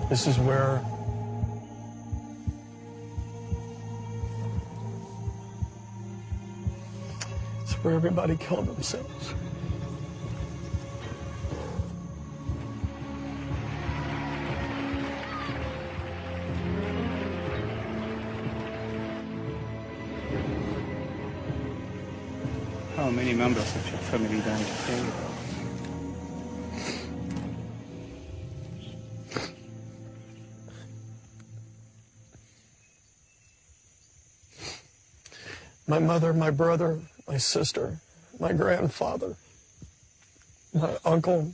This is where everybody killed themselves. How many members of your family died today? My mother, my brother, my sister, my grandfather, my uncle,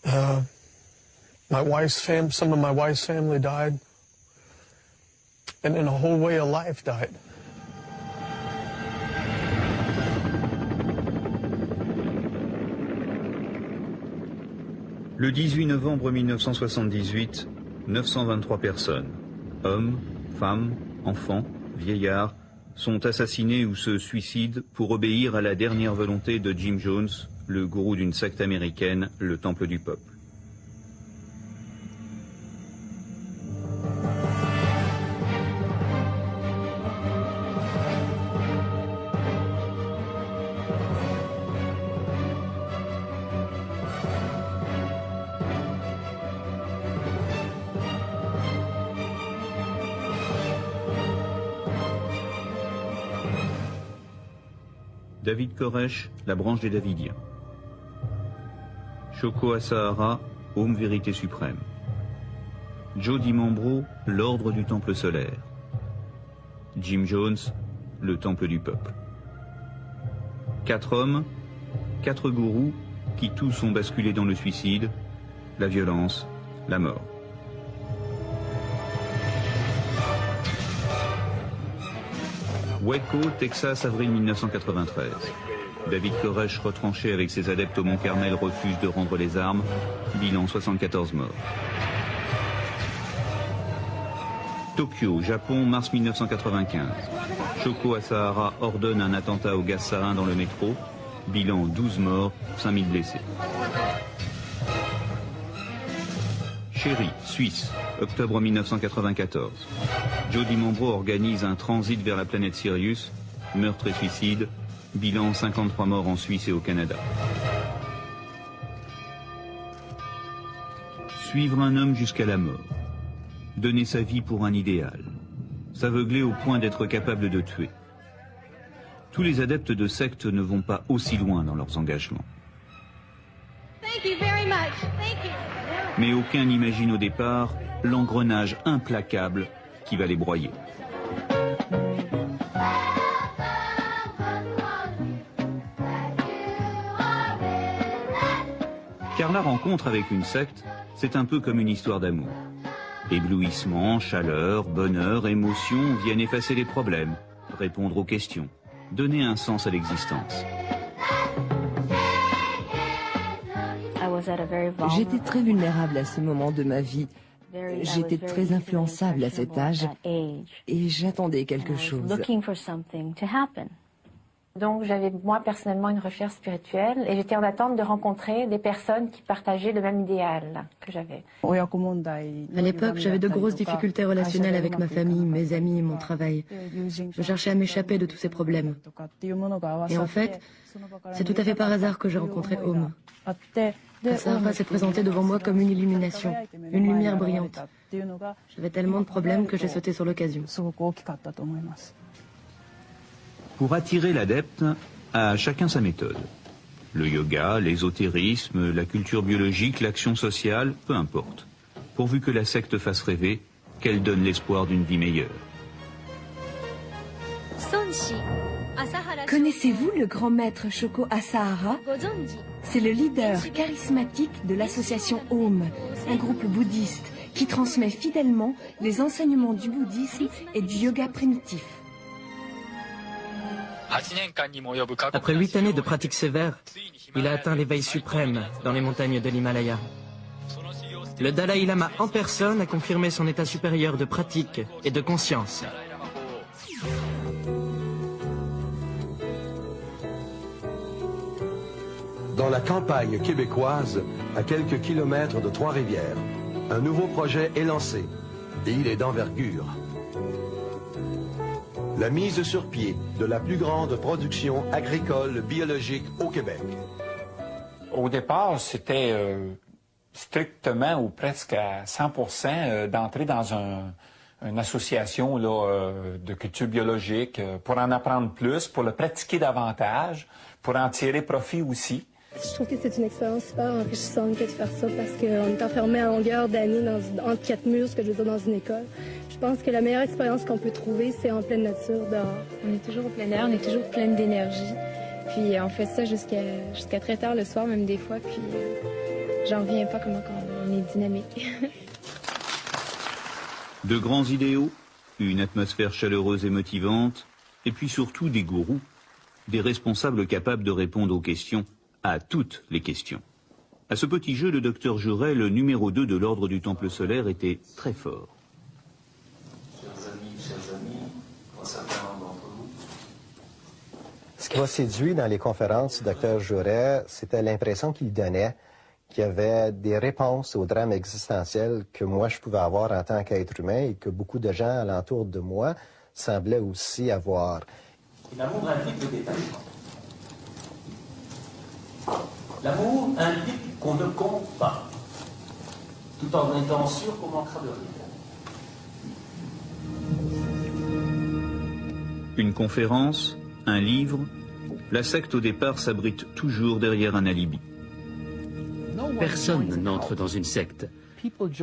some of my wife's family died, and then a whole way of life died. Le 18 novembre 1978, 923 personnes, hommes, femmes, enfants, vieillards, sont assassinés ou se suicident pour obéir à la dernière volonté de Jim Jones, le gourou d'une secte américaine, le Temple du Peuple. David Koresh, la branche des Davidiens. Shoko Asahara, Aume Vérité Suprême. Joe DiMambro, l'Ordre du Temple Solaire. Jim Jones, le Temple du Peuple. 4 hommes, 4 gourous qui tous ont basculé dans le suicide, la violence, la mort. Waco, Texas, avril 1993. David Koresh, retranché avec ses adeptes au Mont Carmel, refuse de rendre les armes. Bilan 74 morts. Tokyo, Japon, mars 1995. Shoko Asahara ordonne un attentat au gaz sarin dans le métro. Bilan 12 morts, 5000 blessés. Chéri, Suisse, octobre 1994. Joe DiMambro organise un transit vers la planète Sirius, meurtre et suicide, bilan 53 morts en Suisse et au Canada. Suivre un homme jusqu'à la mort, donner sa vie pour un idéal, s'aveugler au point d'être capable de tuer. Tous les adeptes de sectes ne vont pas aussi loin dans leurs engagements. Mais aucun n'imagine au départ l'engrenage implacable qui va les broyer. Car la rencontre avec une secte, c'est un peu comme une histoire d'amour. Éblouissement, chaleur, bonheur, émotion viennent effacer les problèmes, répondre aux questions, donner un sens à l'existence. J'étais très vulnérable à ce moment de ma vie. J'étais très influençable à cet âge et j'attendais quelque chose. Donc j'avais moi personnellement une recherche spirituelle et j'étais en attente de rencontrer des personnes qui partageaient le même idéal que j'avais. À l'époque, j'avais de grosses difficultés relationnelles avec ma famille, mes amis et mon travail. Je cherchais à m'échapper de tous ces problèmes. Et en fait, c'est tout à fait par hasard que j'ai rencontré Aume. Asahara s'est présenté devant moi comme une illumination, une lumière brillante. J'avais tellement de problèmes que j'ai sauté sur l'occasion. Pour attirer l'adepte, à chacun sa méthode. Le yoga, l'ésotérisme, la culture biologique, l'action sociale, peu importe. Pourvu que la secte fasse rêver, qu'elle donne l'espoir d'une vie meilleure. Connaissez-vous le grand maître Shoko Asahara? C'est le leader charismatique de l'association Aume, un groupe bouddhiste qui transmet fidèlement les enseignements du bouddhisme et du yoga primitif. Après 8 années de pratique sévère, il a atteint l'éveil suprême dans les montagnes de l'Himalaya. Le Dalai Lama en personne a confirmé son état supérieur de pratique et de conscience. dans la campagne québécoise, à quelques kilomètres de Trois-Rivières. Un nouveau projet est lancé et il est d'envergure. La mise sur pied de la plus grande production agricole biologique au Québec. Au départ, c'était strictement ou presque à 100% d'entrer dans une association là, de culture biologique pour en apprendre plus, pour le pratiquer davantage, pour en tirer profit aussi. Je trouve que c'est une expérience super enrichissante que de faire ça parce qu'on est enfermé à longueur d'année entre quatre murs, ce que je veux dire, dans une école. Je pense que la meilleure expérience qu'on peut trouver, c'est en pleine nature, dehors. On est toujours au plein air, on est toujours pleine d'énergie. Puis on fait ça jusqu'à très tard le soir, même des fois, puis j'en reviens pas comment on est dynamique. De grands idéaux, une atmosphère chaleureuse et motivante, et puis surtout des gourous, des responsables capables de répondre aux questions, à toutes les questions. À ce petit jeu, le docteur Juret, le numéro 2 de l'ordre du Temple solaire, était très fort. Chers amis, un certain nombre d'entre vous. Ce qui m'a séduit dans les conférences du docteur Juret, c'était l'impression qu'il donnait qu'il y avait des réponses aux drames existentiels que moi je pouvais avoir en tant qu'être humain et que beaucoup de gens alentour de moi semblaient aussi avoir. L'amour implique le détachement. L'amour implique qu'on ne compte pas, tout en étant sûr qu'on manquera de rien. Une conférence, un livre, la secte au départ s'abrite toujours derrière un alibi. Personne n'entre dans une secte.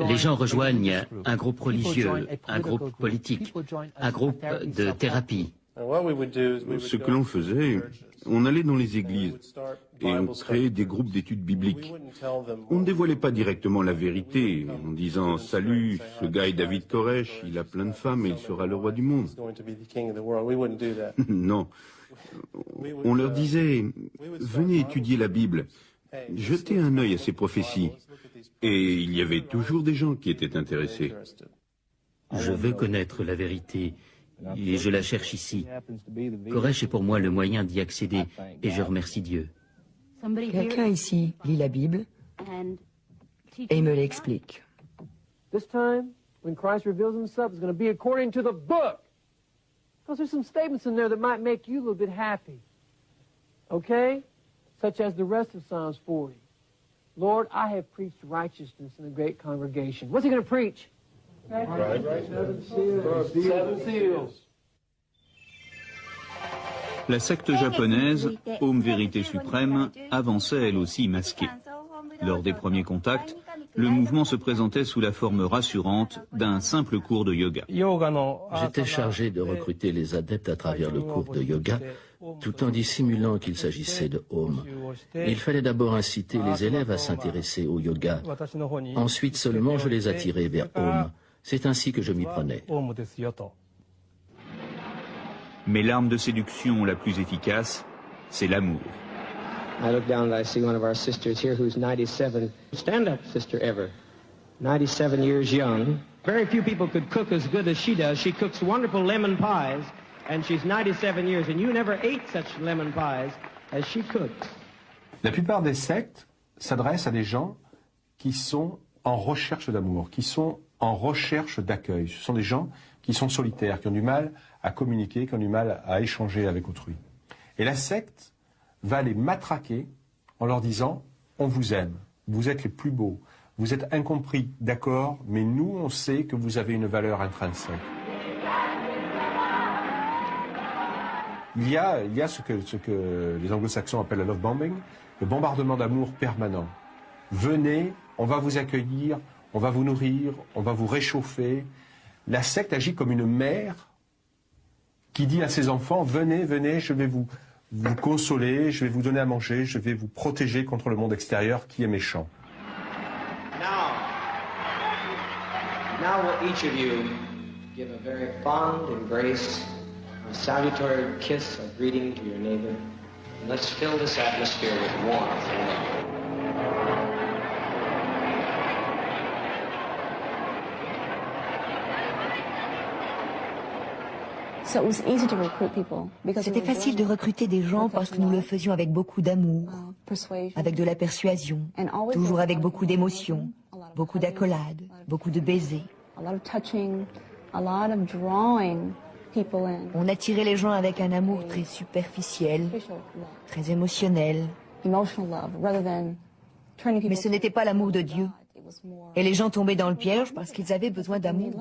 Les gens rejoignent un groupe religieux, un groupe politique, un groupe de thérapie. Ce que l'on faisait, on allait dans les églises et on créait des groupes d'études bibliques. On ne dévoilait pas directement la vérité en disant « Salut, ce gars est David Koresh, il a plein de femmes et il sera le roi du monde. » Non. On leur disait « Venez étudier la Bible, jetez un œil à ces prophéties. » Et il y avait toujours des gens qui étaient intéressés. Je veux connaître la vérité. Et je la cherche ici. Koresh est pour moi le moyen d'y accéder, et je remercie Dieu. Quelqu'un ici lit la Bible et me l'explique. This time, when Christ reveals himself, it's going to be according to the book. Because there's some statements in there that might make you a little bit happy. Okay? Such as the rest of Psalms 40. Lord, I have preached righteousness in a great congregation. What's he going to preach? La secte japonaise, Aum Vérité Suprême, avançait elle aussi masquée. Lors des premiers contacts, le mouvement se présentait sous la forme rassurante d'un simple cours de yoga. J'étais chargé de recruter les adeptes à travers le cours de yoga, tout en dissimulant qu'il s'agissait de Aum. Il fallait d'abord inciter les élèves à s'intéresser au yoga. Ensuite seulement je les attirais vers Aum. C'est ainsi que je m'y prenais. Mais l'arme de séduction la plus efficace, c'est l'amour. I look down and I see one of our sisters here who's 97. Stand up, Sister Ever. 97 years young. Very few people could cook as good as she does. She cooks wonderful lemon pies, and she's 97 years, and you never ate such lemon pies as she cooks. La plupart des sectes s'adressent à des gens qui sont en recherche d'amour, qui sont en recherche d'accueil. Ce sont des gens qui sont solitaires, qui ont du mal à communiquer, qui ont du mal à échanger avec autrui. Et la secte va les matraquer en leur disant « on vous aime, vous êtes les plus beaux, vous êtes incompris, d'accord, mais nous on sait que vous avez une valeur intrinsèque ». Il y a ce que les anglo-saxons appellent le love bombing, le bombardement d'amour permanent. Venez, on va vous accueillir, on va vous nourrir, on va vous réchauffer. La secte agit comme une mère qui dit à ses enfants « venez, venez, je vais vous consoler, je vais vous donner à manger, je vais vous protéger contre le monde extérieur qui est méchant. » Now will each of you give a very fond embrace, a salutary kiss of greeting to your neighbor. And let's fill this atmosphere with warmth and love. C'était facile de recruter des gens parce que nous le faisions avec beaucoup d'amour. avec de la persuasion, toujours avec beaucoup d'émotions, beaucoup d'accolades, beaucoup de baisers. On attirait les gens avec un amour très superficiel, très émotionnel. Mais ce n'était pas l'amour de Dieu. Et les gens tombaient dans le piège parce qu'ils avaient besoin d'amour.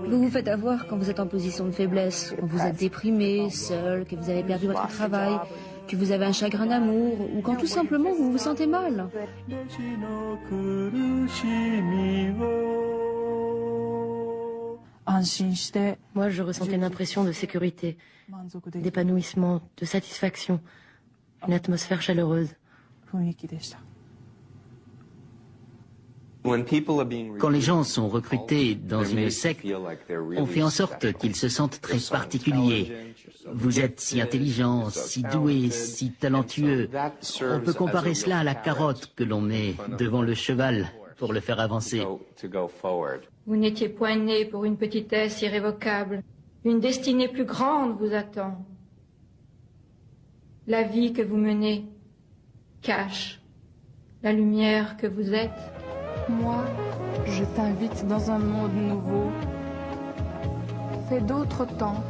Vous vous faites avoir quand vous êtes en position de faiblesse, quand vous êtes déprimé, seul, que vous avez perdu votre travail, que vous avez un chagrin d'amour, ou quand tout simplement vous vous sentez mal. Moi, je ressentais une impression de sécurité, d'épanouissement, de satisfaction, une atmosphère chaleureuse. Quand les gens sont recrutés dans une secte, on fait en sorte qu'ils se sentent très particuliers. Vous êtes si intelligent, si doué, si talentueux. On peut comparer cela à la carotte que l'on met devant le cheval pour le faire avancer. Vous n'étiez point né pour une petitesse irrévocable. Une destinée plus grande vous attend. La vie que vous menez cache la lumière que vous êtes. Moi, je t'invite dans un monde nouveau, fait d'autres temps,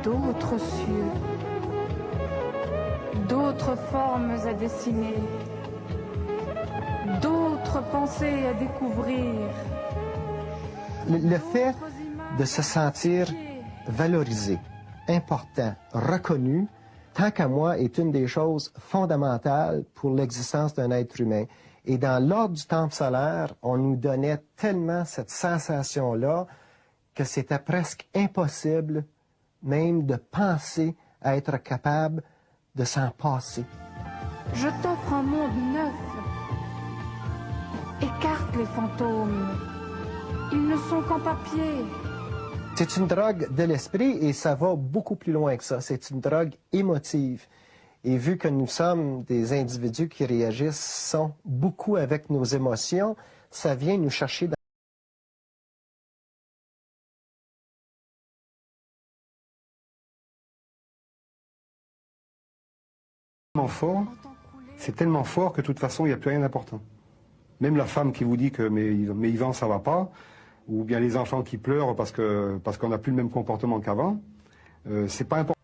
d'autres cieux, d'autres formes à dessiner, d'autres pensées à découvrir. Le fait de se sentir valorisé, important, reconnu, tant qu'à moi, est une des choses fondamentales pour l'existence d'un être humain. Et dans l'ordre du temple solaire, on nous donnait tellement cette sensation-là que c'était presque impossible même de penser à être capable de s'en passer. Je t'offre un monde neuf. Écarte les fantômes. Ils ne sont qu'en papier. C'est une drogue de l'esprit et ça va beaucoup plus loin que ça. C'est une drogue émotive. Et vu que nous sommes des individus qui réagissent beaucoup avec nos émotions, ça vient nous chercher c'est tellement fort que de toute façon, il n'y a plus rien d'important. Même la femme qui vous dit que mais Yvan, ça va pas, ou bien les enfants qui pleurent parce qu'on n'a plus le même comportement qu'avant, c'est pas important.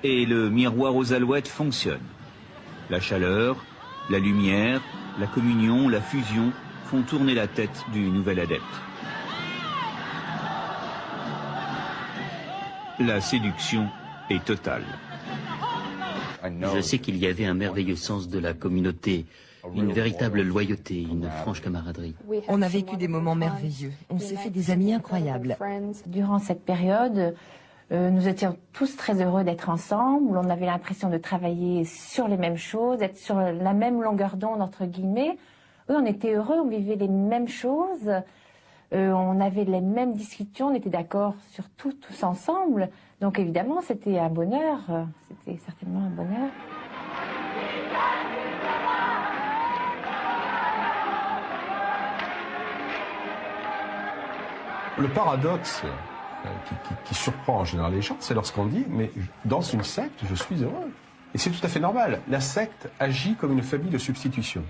Et le miroir aux alouettes fonctionne. La chaleur, la lumière, la communion, la fusion font tourner la tête du nouvel adepte. La séduction est totale. Je sais qu'il y avait un merveilleux sens de la communauté, une véritable loyauté, une franche camaraderie. On a vécu des moments merveilleux. On s'est fait des amis incroyables. Durant cette période, nous étions tous très heureux d'être ensemble. On avait l'impression de travailler sur les mêmes choses, d'être sur la même longueur d'onde, entre guillemets. Oui, on était heureux, on vivait les mêmes choses, on avait les mêmes discussions, on était d'accord sur tout, tous ensemble. Donc évidemment, c'était un bonheur, c'était certainement un bonheur. Le paradoxe qui surprend en général les gens, c'est lorsqu'on dit « mais dans une secte, je suis heureux ». Et c'est tout à fait normal. La secte agit comme une famille de substitution.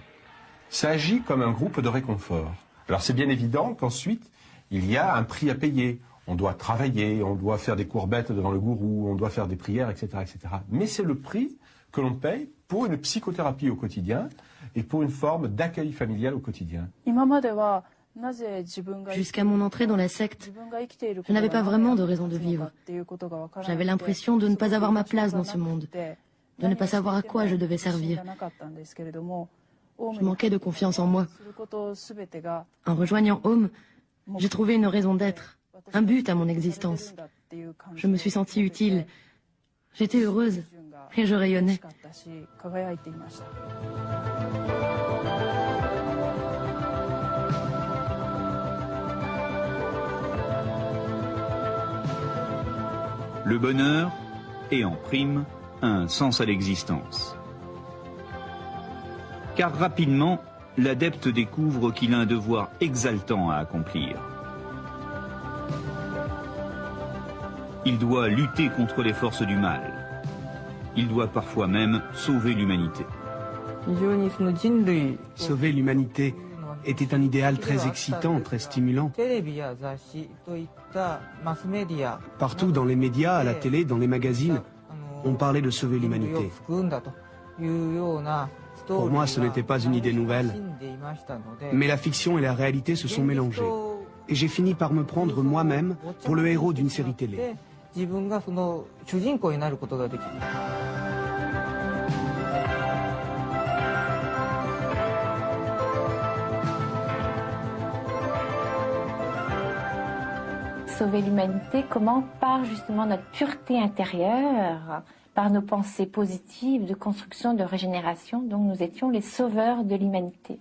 Ça agit comme un groupe de réconfort. Alors c'est bien évident qu'ensuite, il y a un prix à payer. On doit travailler, on doit faire des courbettes devant le gourou, on doit faire des prières, etc. etc. Mais c'est le prix que l'on paye pour une psychothérapie au quotidien et pour une forme d'accueil familial au quotidien. Jusqu'à mon entrée dans la secte, je n'avais pas vraiment de raison de vivre. J'avais l'impression de ne pas avoir ma place dans ce monde, de ne pas savoir à quoi je devais servir. Je manquais de confiance en moi. En rejoignant Home, j'ai trouvé une raison d'être, un but à mon existence. Je me suis sentie utile. J'étais heureuse et je rayonnais. Le bonheur, et en prime, un sens à l'existence. Car rapidement, l'adepte découvre qu'il a un devoir exaltant à accomplir. Il doit lutter contre les forces du mal. Il doit parfois même sauver l'humanité. Sauver l'humanité était un idéal très excitant, très stimulant. Partout dans les médias, à la télé, dans les magazines, on parlait de sauver l'humanité. Pour moi, ce n'était pas une idée nouvelle. Mais la fiction et la réalité se sont mélangées. Et j'ai fini par me prendre moi-même pour le héros d'une série télé. Sauver l'humanité, comment? Par justement notre pureté intérieure, par nos pensées positives de construction, de régénération. Donc nous étions les sauveurs de l'humanité,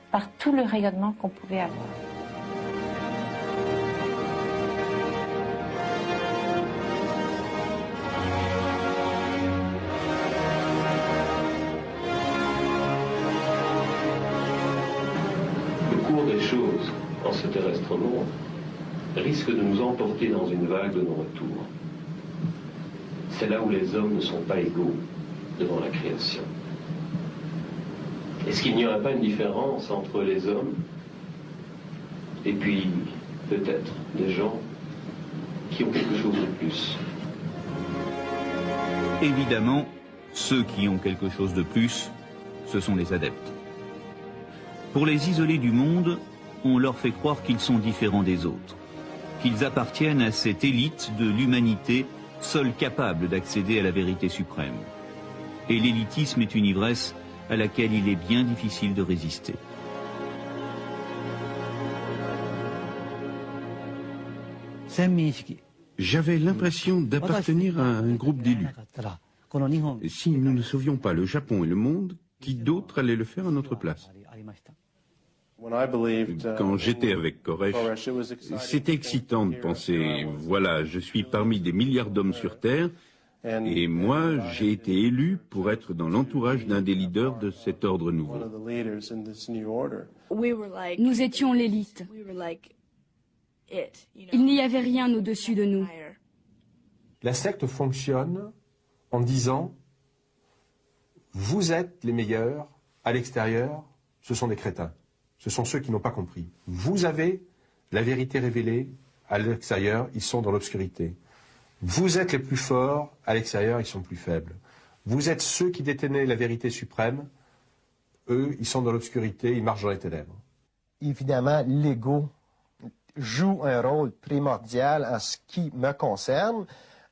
par tout le rayonnement qu'on pouvait avoir. Le cours des choses en ce terrestre monde risque de nous emporter dans une vague de non-retour. C'est là où les hommes ne sont pas égaux devant la création. Est-ce qu'il n'y aurait pas une différence entre les hommes et puis peut-être des gens qui ont quelque chose de plus? Évidemment, ceux qui ont quelque chose de plus, ce sont les adeptes. Pour les isoler du monde, on leur fait croire qu'ils sont différents des autres, qu'ils appartiennent à cette élite de l'humanité seule capable d'accéder à la vérité suprême. Et l'élitisme est une ivresse à laquelle il est bien difficile de résister. J'avais l'impression d'appartenir à un groupe d'élus. Si nous ne sauvions pas le Japon et le monde, qui d'autre allait le faire à notre place? Quand j'étais avec Koresh, c'était excitant de penser, voilà, je suis parmi des milliards d'hommes sur Terre, et moi, j'ai été élu pour être dans l'entourage d'un des leaders de cet ordre nouveau. Nous étions l'élite. Il n'y avait rien au-dessus de nous. La secte fonctionne en disant, vous êtes les meilleurs, à l'extérieur, ce sont des crétins. Ce sont ceux qui n'ont pas compris. Vous avez la vérité révélée, à l'extérieur, ils sont dans l'obscurité. Vous êtes les plus forts, à l'extérieur, ils sont plus faibles. Vous êtes ceux qui détenaient la vérité suprême, eux, ils sont dans l'obscurité, ils marchent dans les ténèbres. Évidemment, l'ego joue un rôle primordial en ce qui me concerne.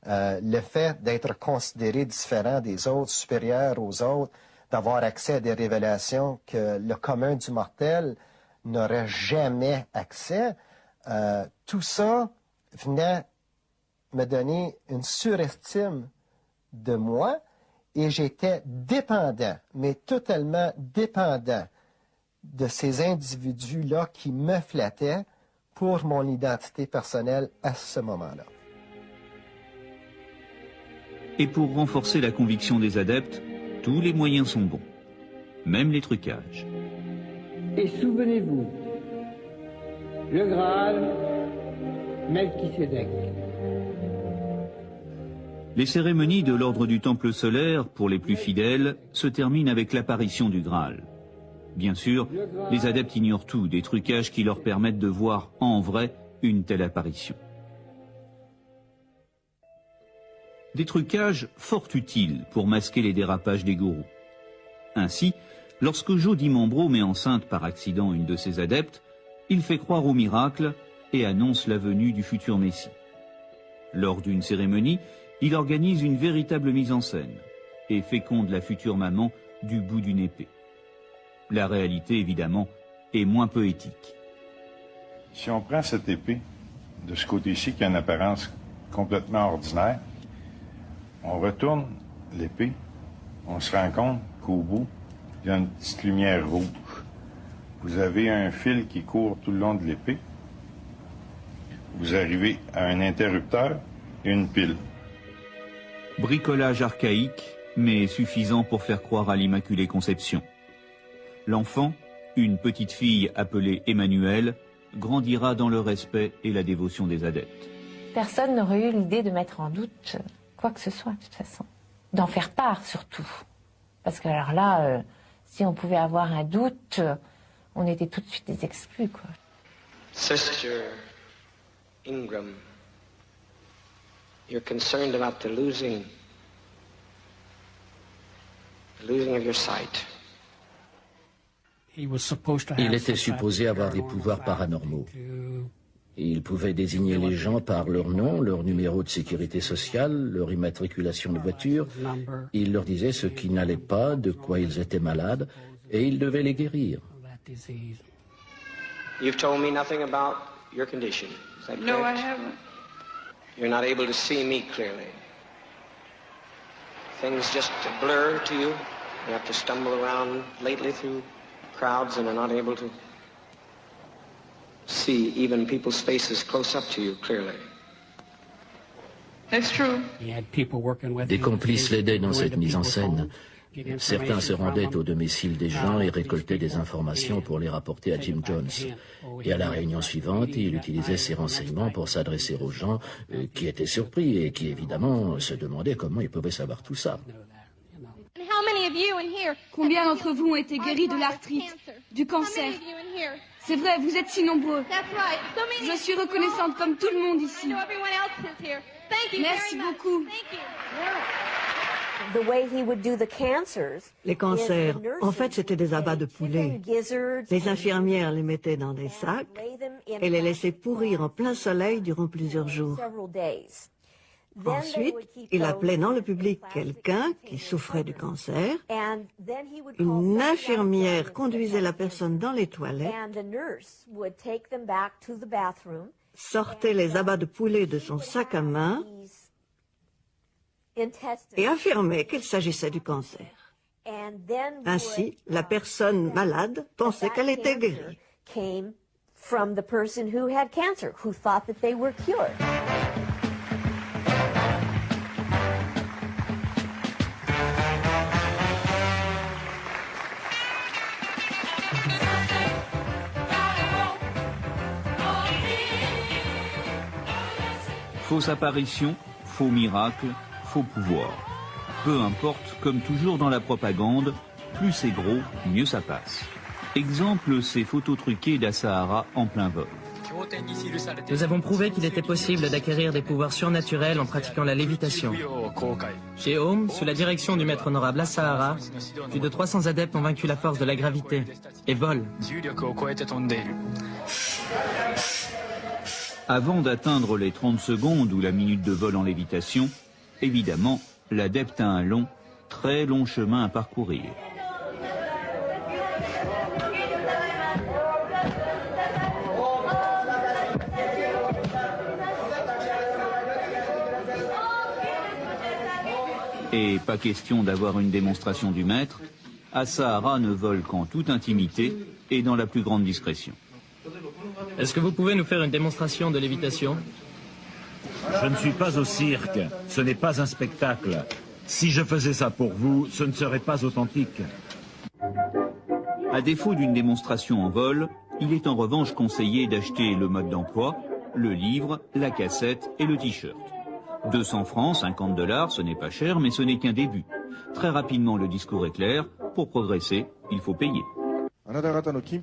Le fait d'être considéré différent des autres, supérieur aux autres, d'avoir accès à des révélations que le commun du mortel n'aurait jamais accès, tout ça venait me donner une surestime de moi et j'étais dépendant, mais totalement dépendant de ces individus-là qui me flattaient pour mon identité personnelle à ce moment-là. Et pour renforcer la conviction des adeptes, tous les moyens sont bons, même les trucages. Et souvenez-vous, le Graal, Melchisédek. Les cérémonies de l'ordre du Temple solaire, pour les plus fidèles, se terminent avec l'apparition du Graal. Bien sûr, les adeptes ignorent tout des trucages qui leur permettent de voir en vrai une telle apparition. Des trucages fort utiles pour masquer les dérapages des gourous. Ainsi, lorsque Jody Membro met enceinte par accident une de ses adeptes, il fait croire au miracle et annonce la venue du futur Messie. Lors d'une cérémonie, il organise une véritable mise en scène et féconde la future maman du bout d'une épée. La réalité, évidemment, est moins poétique. Si on prend cette épée, de ce côté-ci, qui a une apparence complètement ordinaire, on retourne l'épée, on se rend compte qu'au bout, il y a une petite lumière rouge. Vous avez un fil qui court tout le long de l'épée. Vous arrivez à un interrupteur et une pile. Bricolage archaïque, mais suffisant pour faire croire à l'Immaculée Conception. L'enfant, une petite fille appelée Emmanuelle, grandira dans le respect et la dévotion des adeptes. Personne n'aurait eu l'idée de mettre en doute quoi que ce soit, de toute façon. D'en faire part, surtout. Parce que alors là, si on pouvait avoir un doute, on était tout de suite des exclus, quoi. Sister Ingram, you're concerned about the losing of your sight. Il était supposé avoir des pouvoirs paranormaux. Il pouvait désigner les gens par leur nom, leur numéro de sécurité sociale, leur immatriculation de voiture. Il leur disait ce qui n'allait pas, de quoi ils étaient malades, et il devait les guérir. You've told me nothing about your condition. Is that correct? No, I haven't. You're not able to see me clearly. Things just blur to you. You have to stumble around lately through crowds and are not able to see even people's faces close up to you clearly. That's true. Des complices l'aidaient dans cette mise en scène. Certains se rendaient au domicile des gens et récoltaient des informations pour les rapporter à Jim Jones. Et à la réunion suivante, il utilisait ces renseignements pour s'adresser aux gens qui étaient surpris et qui, évidemment, se demandaient comment ils pouvaient savoir tout ça. Combien d'entre vous ont été guéris de l'arthrite, du cancer? C'est vrai, vous êtes si nombreux. Je suis reconnaissante comme tout le monde ici. Merci beaucoup. Les cancers, en fait, c'était des abats de poulet. Les infirmières les mettaient dans des sacs et les laissaient pourrir en plein soleil durant plusieurs jours. Ensuite, il appelait dans le public quelqu'un qui souffrait du cancer. Une infirmière conduisait la personne dans les toilettes, sortait les abats de poulet de son sac à main et affirmait qu'il s'agissait du cancer. Ainsi, la personne malade pensait qu'elle était guérie. Fausse apparition, faux miracle, faux pouvoir. Peu importe, comme toujours dans la propagande, plus c'est gros, mieux ça passe. Exemple, ces photos truquées d'Asahara en plein vol. Nous avons prouvé qu'il était possible d'acquérir des pouvoirs surnaturels en pratiquant la lévitation. Chez Aum, sous la direction du maître honorable Asahara, plus de 300 adeptes ont vaincu la force de la gravité et volent. Avant d'atteindre les 30 secondes ou la minute de vol en lévitation, évidemment, l'adepte a un long, très long chemin à parcourir. Et pas question d'avoir une démonstration du maître, Asahara ne vole qu'en toute intimité et dans la plus grande discrétion. Est-ce que vous pouvez nous faire une démonstration de lévitation? Je ne suis pas au cirque, ce n'est pas un spectacle. Si je faisais ça pour vous, ce ne serait pas authentique. À défaut d'une démonstration en vol, il est en revanche conseillé d'acheter le mode d'emploi, le livre, la cassette et le t-shirt. 200 francs, 50 $, ce n'est pas cher, mais ce n'est qu'un début. Très rapidement, le discours est clair. Pour progresser, il faut payer.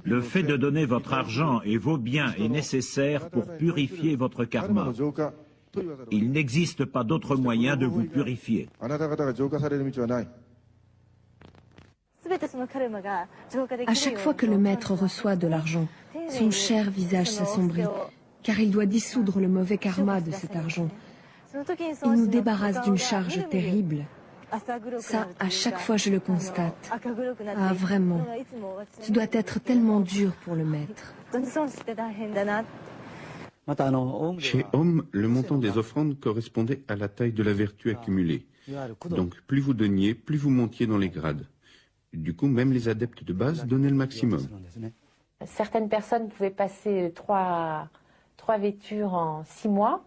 Le fait de donner votre argent et vos biens est nécessaire pour purifier votre karma. Il n'existe pas d'autre moyen de vous purifier. À chaque fois que le maître reçoit de l'argent, son cher visage s'assombrit, car il doit dissoudre le mauvais karma de cet argent. Il nous débarrasse d'une charge terrible. Ça, à chaque fois, je le constate. Ah, vraiment. Ce doit être tellement dur pour le maître. Chez Aum, le montant des offrandes correspondait à la taille de la vertu accumulée. Donc, plus vous donniez, plus vous montiez dans les grades. Du coup, même les adeptes de base donnaient le maximum. Certaines personnes pouvaient passer trois vêtures en 6 mois,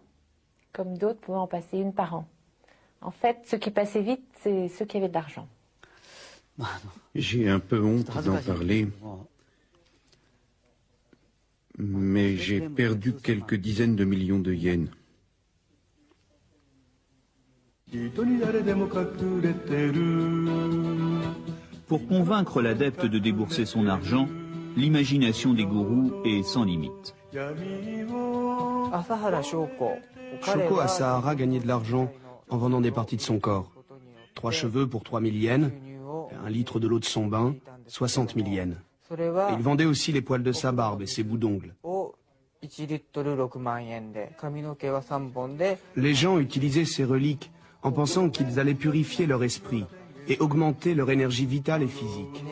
comme d'autres pouvaient en passer une par an. En fait, ceux qui passaient vite, c'est ceux qui avaient de l'argent. J'ai un peu honte d'en parler, mais j'ai perdu quelques dizaines de millions de yens. Pour convaincre l'adepte de débourser son argent, l'imagination des gourous est sans limite. Shoko Asahara gagnait de l'argent en vendant des parties de son corps. 3 cheveux pour 3000 yens, 1 litre de l'eau de son bain, 60 000 yens. Et il vendait aussi les poils de sa barbe et ses bouts d'ongles. Les gens utilisaient ces reliques en pensant qu'ils allaient purifier leur esprit et augmenter leur énergie vitale et physique.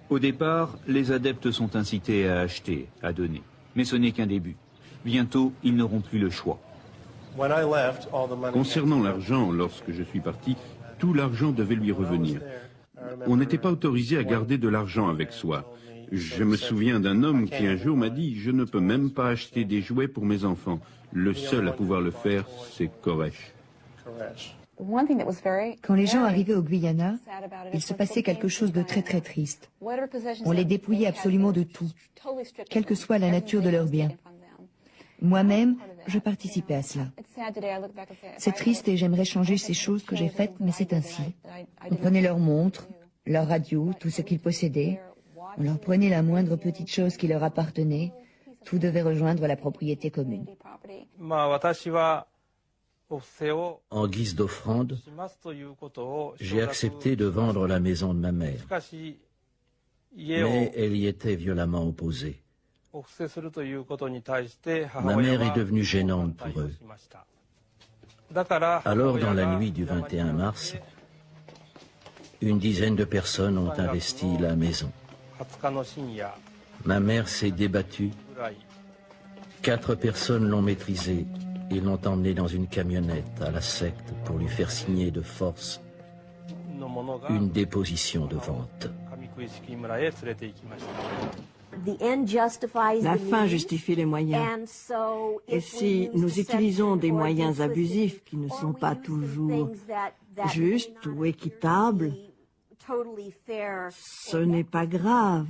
Au départ, les adeptes sont incités à acheter, à donner. Mais ce n'est qu'un début. Bientôt, ils n'auront plus le choix. Concernant l'argent, lorsque je suis parti, tout l'argent devait lui revenir. On n'était pas autorisé à garder de l'argent avec soi. Je me souviens d'un homme qui un jour m'a dit « Je ne peux même pas acheter des jouets pour mes enfants. Le seul à pouvoir le faire, c'est Koresh. » Quand les gens arrivaient au Guyana, il se passait quelque chose de très triste. On les dépouillait absolument de tout, quelle que soit la nature de leurs biens. Moi-même, je participais à cela. C'est triste et j'aimerais changer ces choses que j'ai faites, mais c'est ainsi. On prenait leurs montres, leurs radios, tout ce qu'ils possédaient. On leur prenait la moindre petite chose qui leur appartenait. Tout devait rejoindre la propriété commune. En guise d'offrande, j'ai accepté de vendre la maison de ma mère. Mais elle y était violemment opposée. Ma mère est devenue gênante pour eux. Alors, dans la nuit du 21 mars, une dizaine de personnes ont investi la maison. Ma mère s'est débattue. 4 personnes l'ont maîtrisée et l'ont emmenée dans une camionnette à la secte pour lui faire signer de force une déposition de vente. La fin justifie les moyens. Et si nous utilisons des moyens abusifs qui ne sont pas toujours justes ou équitables, ce n'est pas grave,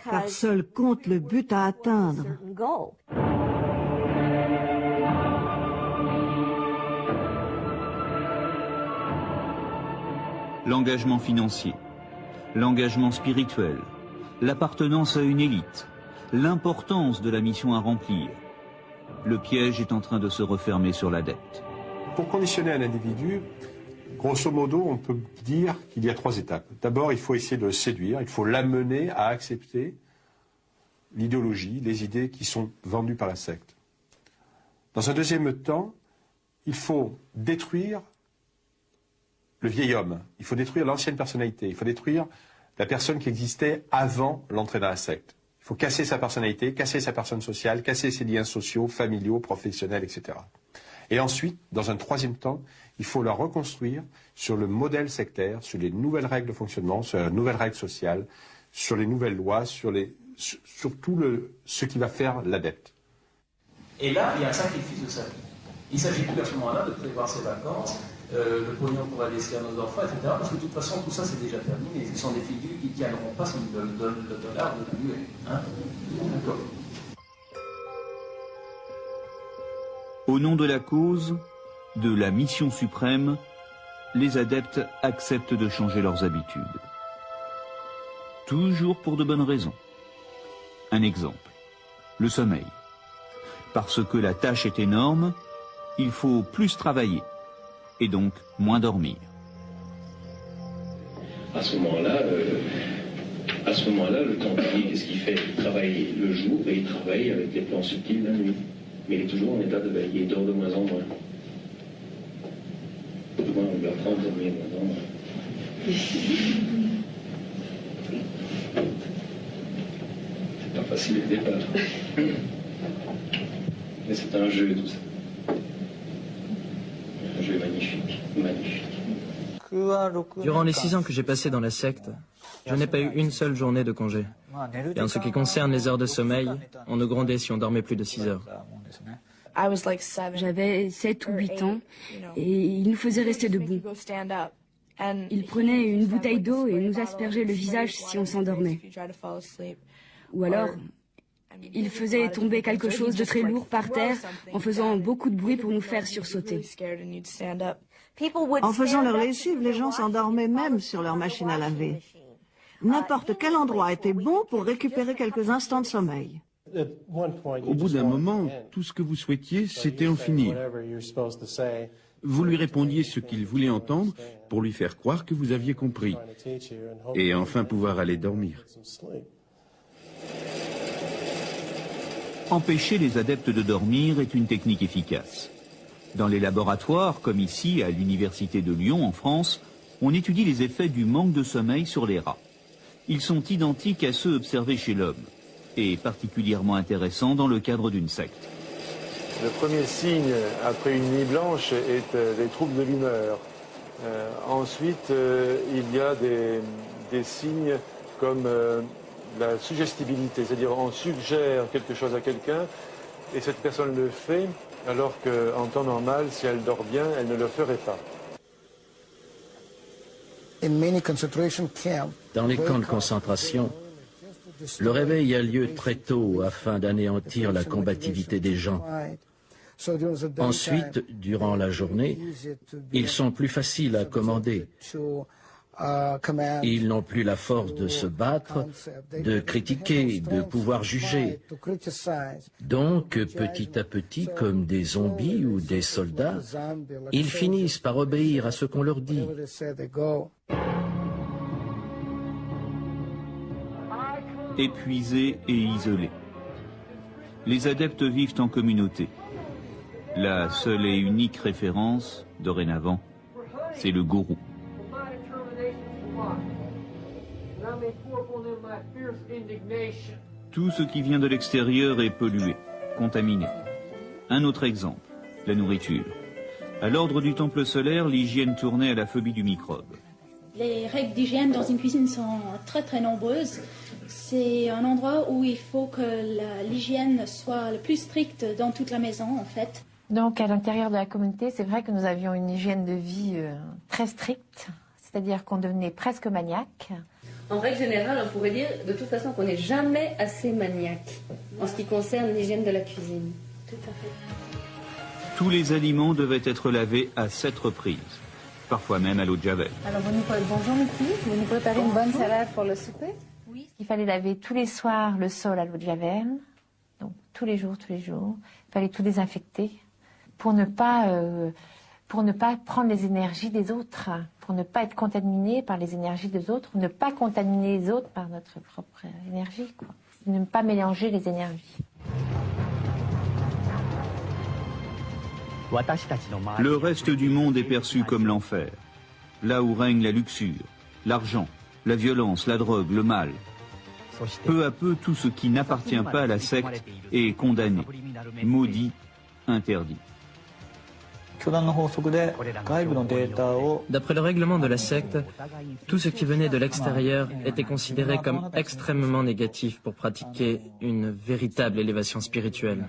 car seul compte le but à atteindre. L'engagement financier, l'engagement spirituel, l'appartenance à une élite, l'importance de la mission à remplir. Le piège est en train de se refermer sur l'adepte. Pour conditionner un individu, grosso modo, on peut dire qu'il y a 3 étapes. D'abord, il faut essayer de le séduire, il faut l'amener à accepter l'idéologie, les idées qui sont vendues par la secte. Dans un deuxième temps, il faut détruire le vieil homme, il faut détruire l'ancienne personnalité, il faut détruire la personne qui existait avant l'entrée dans la secte. Il faut casser sa personnalité, casser sa personne sociale, casser ses liens sociaux, familiaux, professionnels, etc. Et ensuite, dans un troisième temps, il faut la reconstruire sur le modèle sectaire, sur les nouvelles règles de fonctionnement, sur les nouvelles règles sociales, sur les nouvelles lois, sur tout ce qui va faire l'adepte. Et là, il y a un sacrifice de sa vie. Il ne s'agit plus à ce moment-là de prévoir ses vacances, le pognon qu'on va laisser à nos enfants, etc. Parce que de toute façon, tout ça, c'est déjà terminé. Ce sont des figures qui ne tiendront pas si on leur donne le dollar de la muette. Hein? D'accord. Au nom de la cause, de la mission suprême, les adeptes acceptent de changer leurs habitudes. Toujours pour de bonnes raisons. Un exemple, le sommeil. Parce que la tâche est énorme, il faut plus travailler, et donc moins dormir. À ce moment-là, le templier, qu'est-ce qu'il fait? Il travaille le jour et il travaille avec les plans subtils la nuit. Mais il est toujours en état de veille, il dort de moins en moins. Du moins, on lui apprend de dormir de moins en moins. C'est pas facile au départ. Mais c'est un jeu, tout ça. Un jeu magnifique, magnifique. Durant les 6 ans que j'ai passés dans la secte, je n'ai pas eu une seule journée de congé. Et en ce qui concerne les heures de sommeil, on nous grondait si on dormait plus de 6 heures. J'avais 7 ou 8 ans et il nous faisait rester debout. Il prenait une bouteille d'eau et nous aspergeait le visage si on s'endormait. Ou alors, il faisait tomber quelque chose de très lourd par terre en faisant beaucoup de bruit pour nous faire sursauter. En faisant leur lessive, les gens s'endormaient même sur leur machine à laver. N'importe quel endroit était bon pour récupérer quelques instants de sommeil. Au bout d'un moment, tout ce que vous souhaitiez, c'était en finir. Vous lui répondiez ce qu'il voulait entendre pour lui faire croire que vous aviez compris. Et enfin pouvoir aller dormir. Empêcher les adeptes de dormir est une technique efficace. Dans les laboratoires, comme ici à l'Université de Lyon en France, on étudie les effets du manque de sommeil sur les rats. Ils sont identiques à ceux observés chez l'homme, et particulièrement intéressants dans le cadre d'une secte. Le premier signe après une nuit blanche est les troubles de l'humeur. Ensuite, il y a des signes comme la suggestibilité, c'est-à-dire on suggère quelque chose à quelqu'un et cette personne le fait, alors qu'en temps normal, si elle dort bien, elle ne le ferait pas. Dans les camps de concentration, le réveil a lieu très tôt afin d'anéantir la combativité des gens. Ensuite, durant la journée, ils sont plus faciles à commander. Ils n'ont plus la force de se battre, de critiquer, de pouvoir juger. Donc, petit à petit, comme des zombies ou des soldats, ils finissent par obéir à ce qu'on leur dit. Épuisés et isolés. Les adeptes vivent en communauté. La seule et unique référence, dorénavant, c'est le gourou. Tout ce qui vient de l'extérieur est pollué, contaminé. Un autre exemple, la nourriture. À l'ordre du temple solaire, l'hygiène tournait à la phobie du microbe. Les règles d'hygiène dans une cuisine sont très très nombreuses. C'est un endroit où il faut que l'hygiène soit le plus stricte dans toute la maison en fait. Donc à l'intérieur de la communauté, c'est vrai que nous avions une hygiène de vie très stricte, c'est-à-dire qu'on devenait presque maniaque. En règle générale, on pourrait dire de toute façon qu'on n'est jamais assez maniaque en ce qui concerne l'hygiène de la cuisine. Tout à fait. Tous les aliments devaient être lavés à 7 reprises, parfois même à l'eau de javel. Alors bonjour Mickey, vous nous préparez une bonne salade pour le souper? Oui. Il fallait laver tous les soirs le sol à l'eau de javel, donc tous les jours. Il fallait tout désinfecter pour ne pas prendre les énergies des autres, pour ne pas être contaminé par les énergies des autres, ne pas contaminer les autres par notre propre énergie, quoi. Ne pas mélanger les énergies. Le reste du monde est perçu comme l'enfer, là où règne la luxure, l'argent, la violence, la drogue, le mal. Peu à peu, tout ce qui n'appartient pas à la secte est condamné, maudit, interdit. D'après le règlement de la secte, tout ce qui venait de l'extérieur était considéré comme extrêmement négatif pour pratiquer une véritable élévation spirituelle.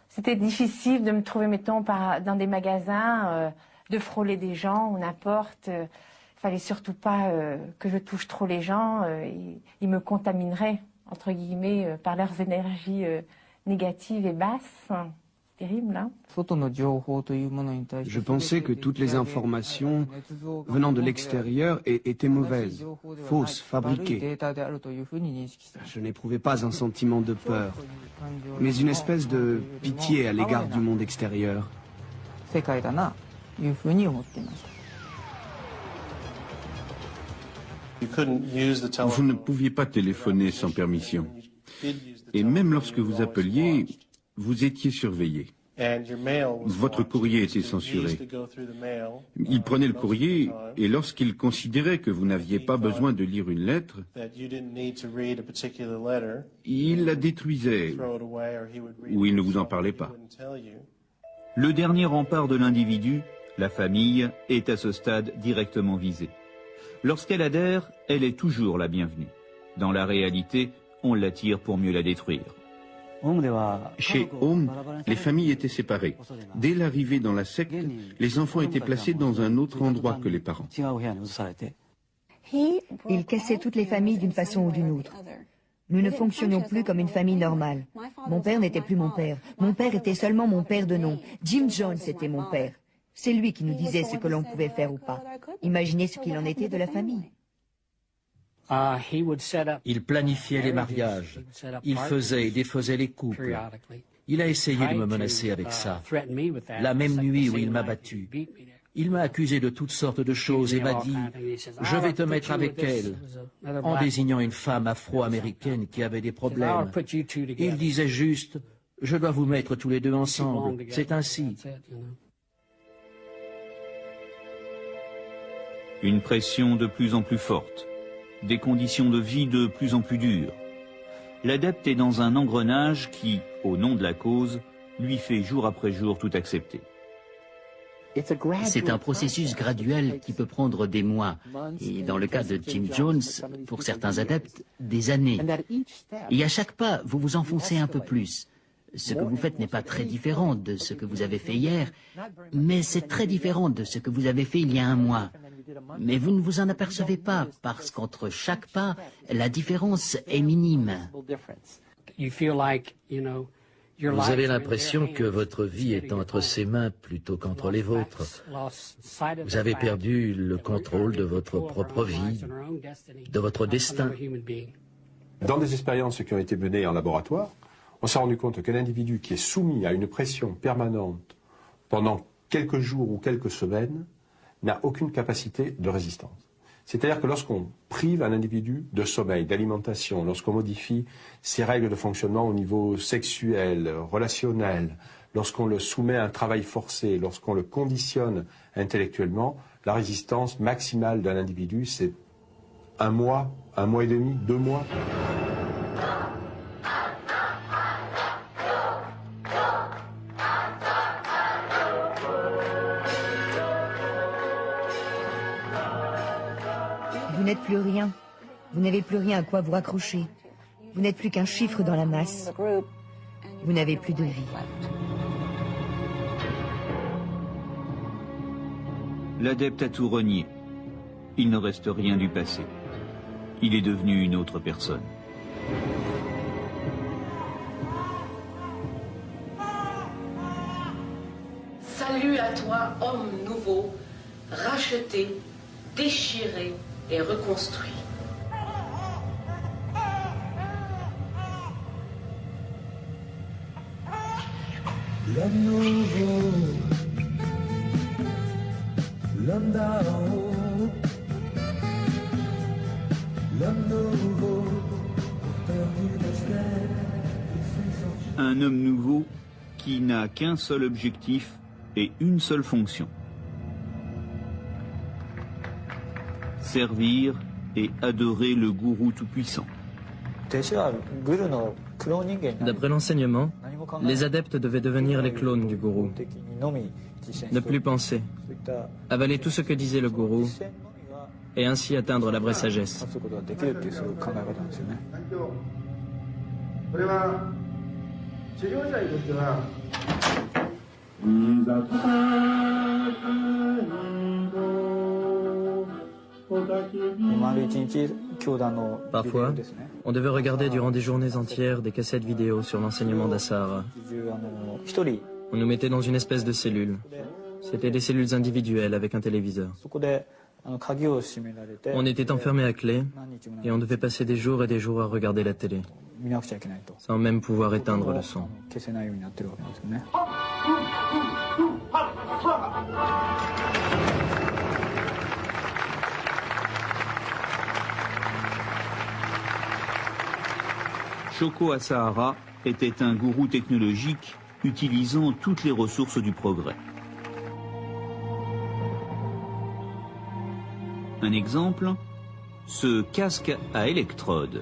C'était difficile de me trouver, mettons, dans des magasins, de frôler des gens ou n'importe. Il fallait surtout pas que je touche trop les gens. Ils me contamineraient, entre guillemets, par leurs énergies négatives et basses. Terrible, hein? Je pensais que toutes les informations venant de l'extérieur étaient mauvaises, fausses, fabriquées. Je n'éprouvais pas un sentiment de peur, mais une espèce de pitié à l'égard du monde extérieur. Vous ne pouviez pas téléphoner sans permission. Et même lorsque vous appeliez, vous étiez surveillé. Votre courrier était censuré. Il prenait le courrier et lorsqu'il considérait que vous n'aviez pas besoin de lire une lettre, il la détruisait ou il ne vous en parlait pas. Le dernier rempart de l'individu, La famille est à ce stade directement visée. Lorsqu'elle adhère, elle est toujours la bienvenue. Dans la réalité, on l'attire pour mieux la détruire. Chez Aum, les familles étaient séparées. Dès l'arrivée dans la secte, les enfants étaient placés dans un autre endroit que les parents. Il cassait toutes les familles d'une façon ou d'une autre. Nous ne fonctionnions plus comme une famille normale. Mon père n'était plus mon père. Mon père était seulement mon père de nom. Jim Jones était mon père. C'est lui qui nous disait ce que l'on pouvait faire ou pas. Imaginez ce qu'il en était de la famille. Il planifiait les mariages. Il faisait et défaisait les couples. Il a essayé de me menacer avec ça. La même nuit où il m'a battu. Il m'a accusé de toutes sortes de choses et m'a dit « Je vais te mettre avec elle », en désignant une femme afro-américaine qui avait des problèmes. Il disait juste « Je dois vous mettre tous les deux ensemble, c'est ainsi ». Une pression de plus en plus forte, des conditions de vie de plus en plus dures. L'adepte est dans un engrenage qui, au nom de la cause, lui fait jour après jour tout accepter. C'est un processus graduel qui peut prendre des mois, et dans le cas de Jim Jones, pour certains adeptes, des années. Et à chaque pas, vous vous enfoncez un peu plus. Ce que vous faites n'est pas très différent de ce que vous avez fait hier, mais c'est très différent de ce que vous avez fait il y a un mois. Mais vous ne vous en apercevez pas, parce qu'entre chaque pas, la différence est minime. Vous avez l'impression que votre vie est entre ses mains plutôt qu'entre les vôtres. Vous avez perdu le contrôle de votre propre vie, de votre destin. Dans des expériences qui ont été menées en laboratoire, on s'est rendu compte qu'un individu qui est soumis à une pression permanente pendant quelques jours ou quelques semaines n'a aucune capacité de résistance. C'est-à-dire que lorsqu'on prive un individu de sommeil, d'alimentation, lorsqu'on modifie ses règles de fonctionnement au niveau sexuel, relationnel, lorsqu'on le soumet à un travail forcé, lorsqu'on le conditionne intellectuellement, la résistance maximale d'un individu, c'est 1 mois et demi, 2 mois. Vous n'êtes plus rien. Vous n'avez plus rien à quoi vous raccrocher. Vous n'êtes plus qu'un chiffre dans la masse. Vous n'avez plus de vie. L'adepte a tout renié. Il ne reste rien du passé. Il est devenu une autre personne. Salut à toi, homme nouveau, racheté, déchiré et reconstruit. L'homme nouveau, l'homme d'en haut, l'homme nouveau, perdu d'espère. Un homme nouveau qui n'a qu'un seul objectif et une seule fonction. Servir et adorer le gourou tout-puissant. D'après l'enseignement, les adeptes devaient devenir les clones du gourou. Ne plus penser, avaler tout ce que disait le gourou et ainsi atteindre la vraie sagesse. Parfois, on devait regarder durant des journées entières des cassettes vidéo sur l'enseignement d'Asahara. On nous mettait dans une espèce de cellule. C'était des cellules individuelles avec un téléviseur. On était enfermés à clé et on devait passer des jours et des jours à regarder la télé, sans même pouvoir éteindre le son. Shoko Asahara était un gourou technologique utilisant toutes les ressources du progrès. Un exemple, ce casque à électrodes.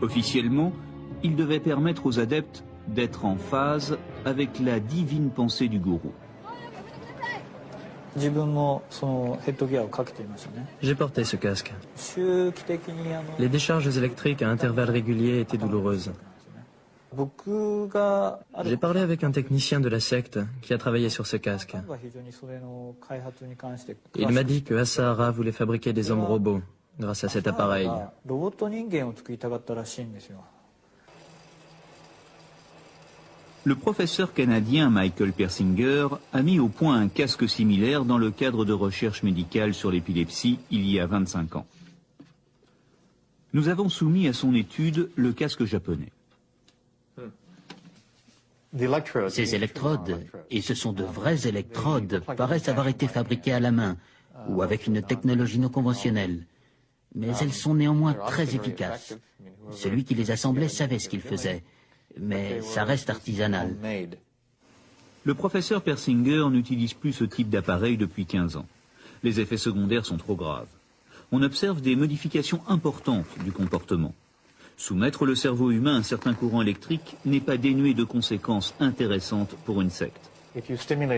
Officiellement, il devait permettre aux adeptes d'être en phase avec la divine pensée du gourou. J'ai porté ce casque. Les décharges électriques à intervalles réguliers étaient douloureuses. J'ai parlé avec un technicien de la secte qui a travaillé sur ce casque. Il m'a dit que Asahara voulait fabriquer des hommes robots grâce à cet appareil. Le professeur canadien Michael Persinger a mis au point un casque similaire dans le cadre de recherche médicale sur l'épilepsie il y a 25 ans. Nous avons soumis à son étude le casque japonais. Ces électrodes, et ce sont de vraies électrodes, paraissent avoir été fabriquées à la main ou avec une technologie non conventionnelle. Mais elles sont néanmoins très efficaces. Celui qui les assemblait savait ce qu'il faisait, mais ça reste artisanal. Le professeur Persinger n'utilise plus ce type d'appareil depuis 15 ans. Les effets secondaires sont trop graves. On observe des modifications importantes du comportement. Soumettre le cerveau humain à un certain courant électrique n'est pas dénué de conséquences intéressantes pour une secte.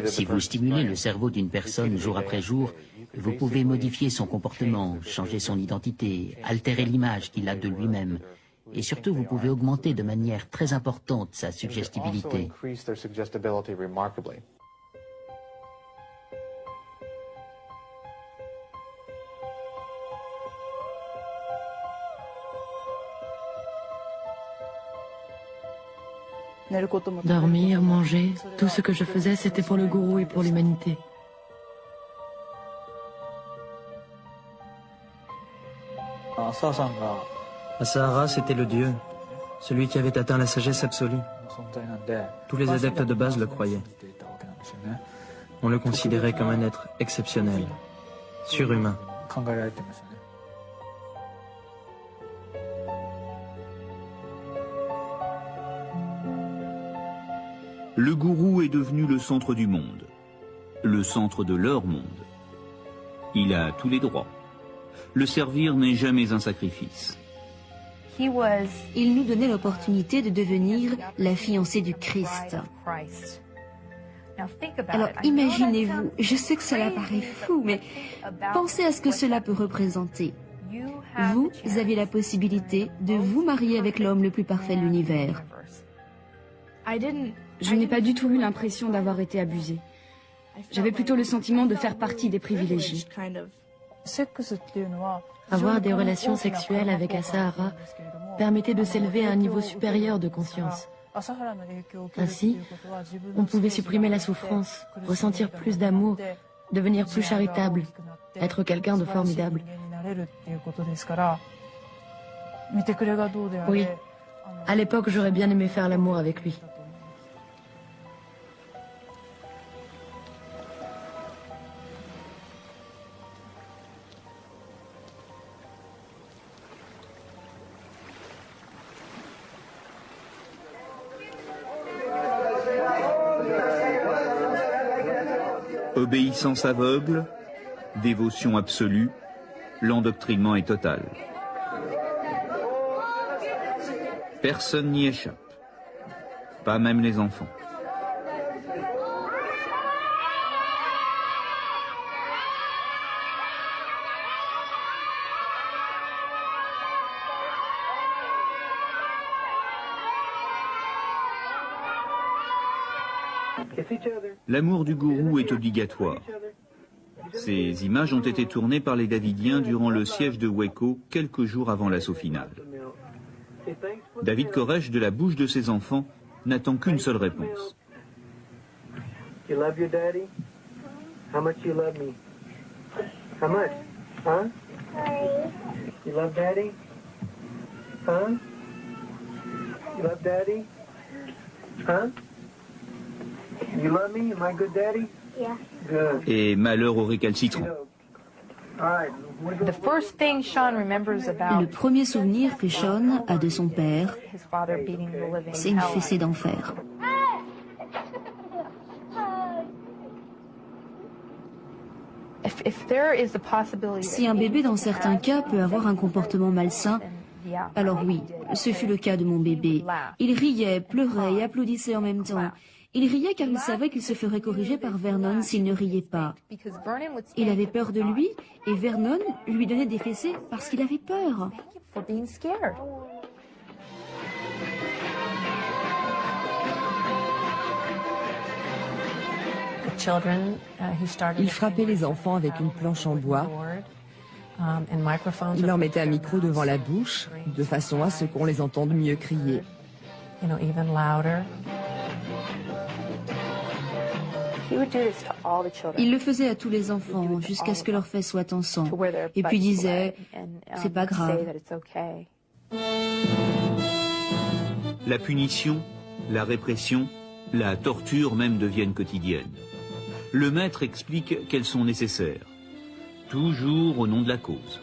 Si vous stimulez le cerveau d'une personne jour après jour, vous pouvez modifier son comportement, changer son identité, altérer l'image qu'il a de lui-même. Et surtout, vous pouvez augmenter de manière très importante sa suggestibilité. Dormir, manger, tout ce que je faisais, c'était pour le gourou et pour l'humanité. Asahara, c'était le dieu, celui qui avait atteint la sagesse absolue. Tous les adeptes de base le croyaient. On le considérait comme un être exceptionnel, surhumain. Le gourou est devenu le centre du monde, le centre de leur monde. Il a tous les droits. Le servir n'est jamais un sacrifice. Il nous donnait l'opportunité de devenir la fiancée du Christ. Alors imaginez-vous, je sais que cela paraît fou, mais pensez à ce que cela peut représenter. Vous avez la possibilité de vous marier avec l'homme le plus parfait de l'univers. Je n'ai pas du tout eu l'impression d'avoir été abusée. J'avais plutôt le sentiment de faire partie des privilégiés. Avoir des relations sexuelles avec Asahara permettait de s'élever à un niveau supérieur de conscience. Ainsi, on pouvait supprimer la souffrance, ressentir plus d'amour, devenir plus charitable, être quelqu'un de formidable. Oui, à l'époque, j'aurais bien aimé faire l'amour avec lui. Obéissance aveugle, dévotion absolue, l'endoctrinement est total. Personne n'y échappe, pas même les enfants. L'amour du gourou est obligatoire. Ces images ont été tournées par les Davidiens durant le siège de Waco quelques jours avant l'assaut final. David Koresh, de la bouche de ses enfants, n'attend qu'une seule réponse. You love your daddy? How much you love me? How much? Huh? You love daddy? Huh? You love daddy? Huh? You love me? Am I good daddy? Yeah. Good. Et malheur aux récalcitrants. Le premier souvenir que Sean a de son père, c'est une fessée d'enfer. Si un bébé dans certains cas peut avoir un comportement malsain, Alors oui, ce fut le cas de mon bébé. Il riait, pleurait et applaudissait en même temps. Il riait car il savait qu'il se ferait corriger par Vernon s'il ne riait pas. Il avait peur de lui et Vernon lui donnait des fessées parce qu'il avait peur. Il frappait les enfants avec une planche en bois. Il leur mettait un micro devant la bouche, de façon à ce qu'on les entende mieux crier. Il le faisait à tous les enfants jusqu'à ce que leur fesse soit en sang. Et puis disait, c'est pas grave. La punition, la répression, la torture même deviennent quotidiennes. Le maître explique qu'elles sont nécessaires, toujours au nom de la cause.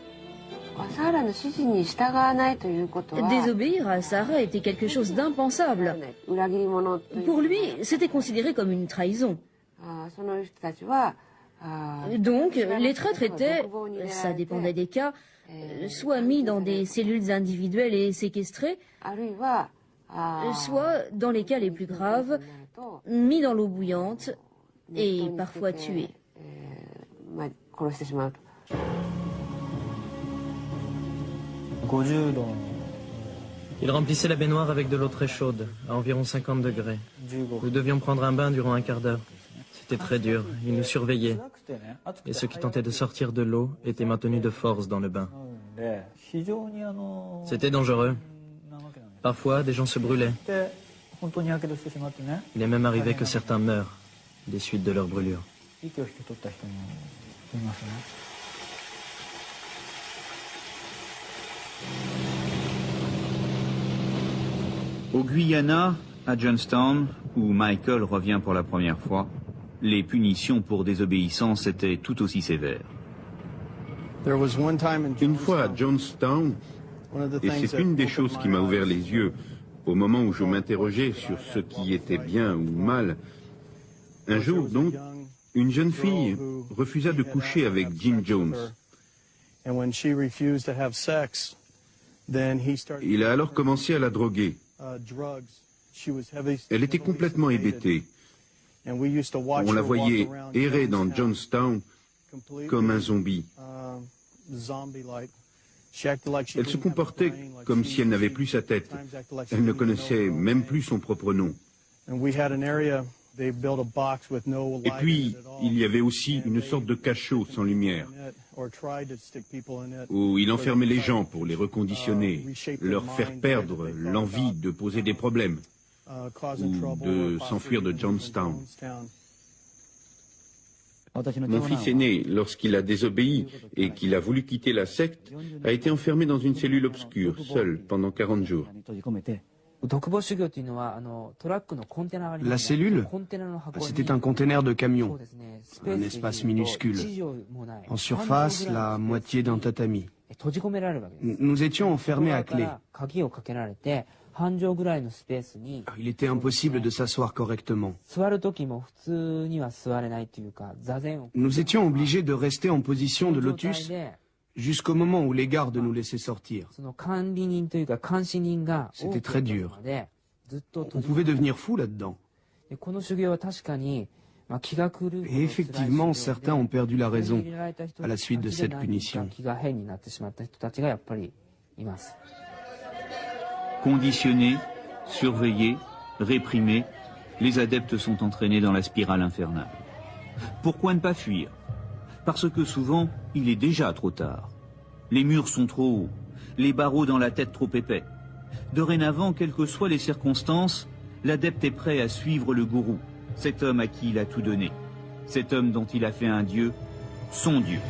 Désobéir à Sarah était quelque chose d'impensable. Pour lui, c'était considéré comme une trahison. Donc, les traîtres étaient, ça dépendait des cas, soit mis dans des cellules individuelles et séquestrés, soit, dans les cas les plus graves, mis dans l'eau bouillante et parfois tués. Il remplissait la baignoire avec de l'eau très chaude, à environ 50 degrés. Nous devions prendre un bain durant un quart d'heure. C'était très dur, il nous surveillait. Et ceux qui tentaient de sortir de l'eau étaient maintenus de force dans le bain. C'était dangereux. Parfois, des gens se brûlaient. Il est même arrivé que certains meurent des suites de leurs brûlures. Au Guyana, à Johnstown, où Michael revient pour la première fois, les punitions pour désobéissance étaient tout aussi sévères. Une fois à Johnstown, et c'est une des choses qui m'a ouvert les yeux au moment où je m'interrogeais sur ce qui était bien ou mal. Un jour donc, une jeune fille refusa de coucher avec Jim Jones. Il a alors commencé à la droguer. Elle était complètement hébétée. On la voyait errer dans Johnstown comme un zombie. Elle se comportait comme si elle n'avait plus sa tête. Elle ne connaissait même plus son propre nom. Et puis, il y avait aussi une sorte de cachot sans lumière, où il enfermait les gens pour les reconditionner, leur faire perdre l'envie de poser des problèmes, ou de s'enfuir de Johnstown. Mon fils aîné, lorsqu'il a désobéi et qu'il a voulu quitter la secte, a été enfermé dans une cellule obscure, seul, pendant 40 jours. La cellule, c'était un conteneur de camion, un espace minuscule. En surface, la moitié d'un tatami. Nous étions enfermés à clé. Il était impossible de s'asseoir correctement. Nous étions obligés de rester en position de lotus jusqu'au moment où les gardes nous laissaient sortir. C'était très dur. On pouvait devenir fou là-dedans. Et effectivement, certains ont perdu la raison à la suite de cette punition. Conditionnés, surveillés, réprimés, les adeptes sont entraînés dans la spirale infernale. Pourquoi ne pas fuir? Parce que souvent, il est déjà trop tard. Les murs sont trop hauts, les barreaux dans la tête trop épais. Dorénavant, quelles que soient les circonstances, l'adepte est prêt à suivre le gourou, cet homme à qui il a tout donné, cet homme dont il a fait un dieu, son dieu.